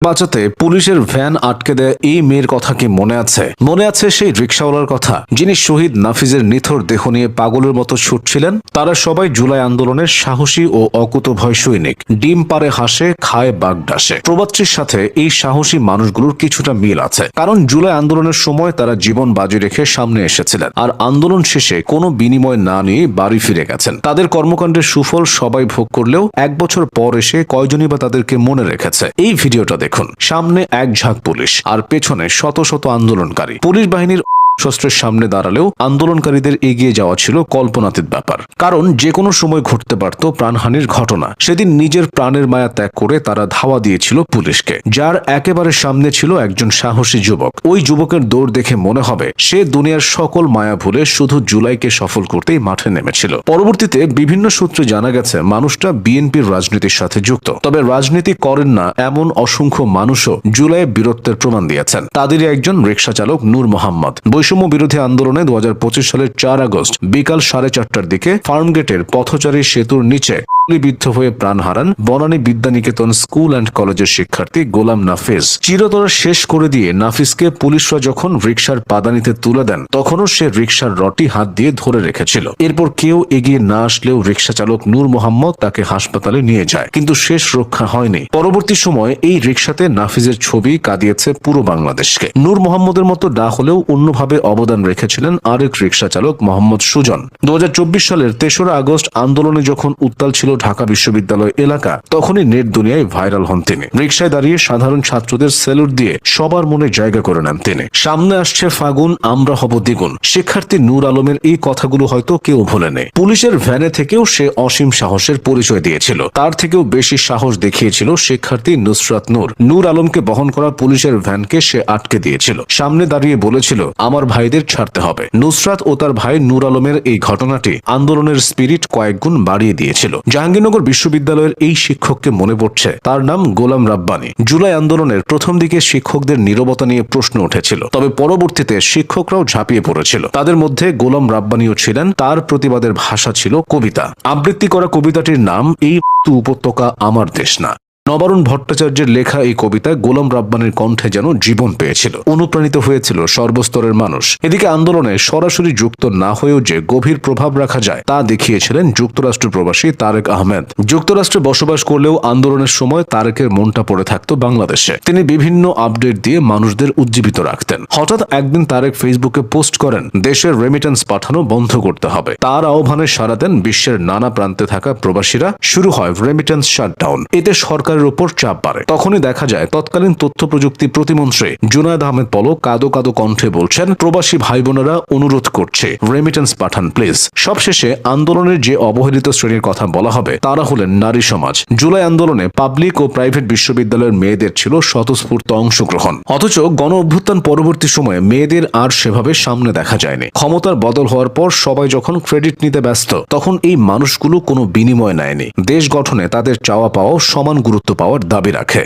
বাঁচাতে পুলিশের ভ্যান আটকে দেয় এই মেয়ের কথা কি মনে আছে? মনে আছে সেই রিকশাওয়ালার কথা যিনি শহীদ নাফিজের নিথর দেহ নিয়ে পাগলের মতো ছুটছিলেন? তারা সবাই জুলাই আন্দোলনের সাহসী ও অকুতভয় সৈনিক। ডিম পারে হাসে, খায় বাগডাসে। প্রবাত্রীর সাথে এই সাহসী মানুষগুলোর কিছুটা মিল আছে, কারণ জুলাই আন্দোলনের সময় তারা জীবন বাজি রেখে সামনে এসেছিলেন, আর আন্দোলন শেষে কোনো বিনিময় না নিয়ে বাড়ি ফিরে গেছেন। তাদের কর্মকাণ্ডের সুফল সবাই ভোগ করলেও এক বছর পর এসে কয়জনই বা তাদেরকে মনে রেখেছে? এই ভিডিওটা দেখুন। সামনে এক ঝাঁক পুলিশ আর পেছনে শত শত আন্দোলনকারী। পুলিশ বাহিনীর শস্ত্রের সামনে দাঁড়ালেও আন্দোলনকারীদের এগিয়ে যাওয়া ছিল কল্পনাতীত ব্যাপার, কারণ যে কোনো সময় ঘটতে পারত প্রাণহানির ঘটনা। সেদিন নিজের প্রাণের মায়া ত্যাগ করে তারা ধাওয়া দিয়েছিল পুলিশকে, যার একেবারে সামনে ছিল একজন সাহসী যুবক। ওই যুবকের দৌড় দেখে মনে হবে সে দুনিয়ার সকল মায়া ভুলে শুধু জুলাইকে সফল করতেই মাঠে নেমেছিল। পরবর্তীতে বিভিন্ন সূত্রে জানা গেছে মানুষটা বিএনপির রাজনীতির সাথে যুক্ত, তবে রাজনীতি করেন না এমন অসংখ্য মানুষও জুলাইয়ের বীরত্বের প্রমাণ দিয়েছেন। তাদেরই একজন রিকশা চালক নূর মোহাম্মদ। বৈষম্য বিরোধী আন্দোলনে 2025 সালের 4 আগস্ট বিকাল 4:30টার দিকে ফার্মগেটের পথচারী সেতুর নিচে গুলিবিদ্ধ হয়ে প্রাণ হারান বনানী বিদ্যানিকেতন স্কুল অ্যান্ড কলেজের শিক্ষার্থী গোলাম নাফিজ। চিরতরে শেষ করে দিয়ে নাফিজকে পুলিশরা যখন রিকশার পাদানিতে তুলে দেন, তখনও সে রিকশার রটি হাত দিয়ে ধরে রেখেছিল। এরপর কেউ এগিয়ে না আসলেও রিকশা চালক নূর মোহাম্মদ তাকে হাসপাতালে নিয়ে যায়, কিন্তু শেষ রক্ষা হয়নি। পরবর্তী সময়ে এই রিকশাতে নাফিজের ছবি কাঁদিয়েছে পুরো বাংলাদেশকে। নূর মোহাম্মদের মতো না হলেও অন্যভাবে অবদান রেখেছিলেন আরেক রিকশা চালক মোহাম্মদ সুজন। 2024 সালের 3রা আগস্ট আন্দোলনে যখন উত্তাল ছিল ঢাকা বিশ্ববিদ্যালয় এলাকা, তখনই নেট দুনিয়ায় ভাইরাল হন তিনি। রিকশায় দাঁড়িয়ে সাধারণ ছাত্রদের স্যালুট দিয়ে সবার মনে জায়গা করে নেন তিনি। সামনে আসছে ফাগুন, আমরা হব দ্বিগুণ। শিক্ষার্থী নূর আলমের এই কথাগুলো হয়তো কেউ ভোলেনি। পুলিশের ভ্যানে থেকেও সে অসীম সাহসের পরিচয় দিয়েছিল। তার থেকেও বেশি সাহস দেখিয়েছিল শিক্ষার্থী নুসরাত নূর। নূর আলমকে বহন করা পুলিশের ভ্যানকে সে আটকে দিয়েছিল। সামনে দাঁড়িয়ে বলেছিল, আমার ভাইদের ছাড়তে হবে। নুসরাত ও তার ভাই নূর আলমের এই ঘটনাটি আন্দোলনের স্পিরিট কয়েকগুণ বাড়িয়ে দিয়েছিল। জাহাঙ্গীরনগর বিশ্ববিদ্যালয়ের এই শিক্ষককে মনে পড়ছে, তার নাম গোলাম রাব্বানী। জুলাই আন্দোলনের প্রথম দিকে শিক্ষকদের নীরবতা নিয়ে প্রশ্ন উঠেছিল, তবে পরবর্তীতে শিক্ষকরাও ঝাঁপিয়ে পড়েছিল। তাদের মধ্যে গোলাম রাব্বানীও ছিলেন। তার প্রতিবাদের ভাষা ছিল কবিতা। আবৃত্তি করা কবিতাটির নাম এই উপত্যকা আমার দেশ না। নবারুণ ভট্টাচার্যের লেখা এই কবিতায় গোলাম রাব্বানীর কণ্ঠে যেন জীবন পেয়েছিল। অনুপ্রাণিত হয়েছিল সর্বস্তরের মানুষ। এদিকে আন্দোলনে সরাসরি যুক্ত না হয়েও যে গভীর প্রভাব রাখা যায় তা দেখিয়েছিলেন যুক্তরাষ্ট্র প্রবাসী তারেক আহমেদ। যুক্তরাষ্ট্রে বসবাস করলেও আন্দোলনের সময় তারেকের মনটা পড়ে থাকত বাংলাদেশে। তিনি বিভিন্ন আপডেট দিয়ে মানুষদের উজ্জীবিত রাখতেন। হঠাৎ একদিন তারেক ফেসবুকে পোস্ট করেন, দেশের রেমিটেন্স পাঠানো বন্ধ করতে হবে। তার আহ্বানে সাড়া দেন বিশ্বের নানা প্রান্তে থাকা প্রবাসীরা। শুরু হয় রেমিটেন্স শাটডাউন। এতে সরকার উপর চাপ বাড়ে। তখনই দেখা যায় তৎকালীন তথ্য প্রযুক্তি প্রতিমন্ত্রী জুনায়েদ আহমেদ পলক কাঁদো কাঁদো কণ্ঠে বলছেন, প্রবাসী ভাই বোনেরা অনুরোধ করছে, রেমিটেন্স পাঠান প্লিজ। সবশেষে আন্দোলনের যে অবহেলিত শ্রেণীর কথা বলা হবে তারা হলেন নারী সমাজ। জুলাই আন্দোলনে পাবলিক ও প্রাইভেট বিশ্ববিদ্যালয়ের মেয়েদের ছিল স্বতঃস্ফূর্ত অংশগ্রহণ। অথচ গণ অভ্যুত্থান পরবর্তী সময়ে মেয়েদের আর সেভাবে সামনে দেখা যায়নি। ক্ষমতার বদল হওয়ার পর সবাই যখন ক্রেডিট নিতে ব্যস্ত, তখন এই মানুষগুলো কোনো বিনিময় নেয়নি। দেশ গঠনে তাদের চাওয়া পাওয়াও সমান গুরুত্ব পাওয়ার দাবি রাখে।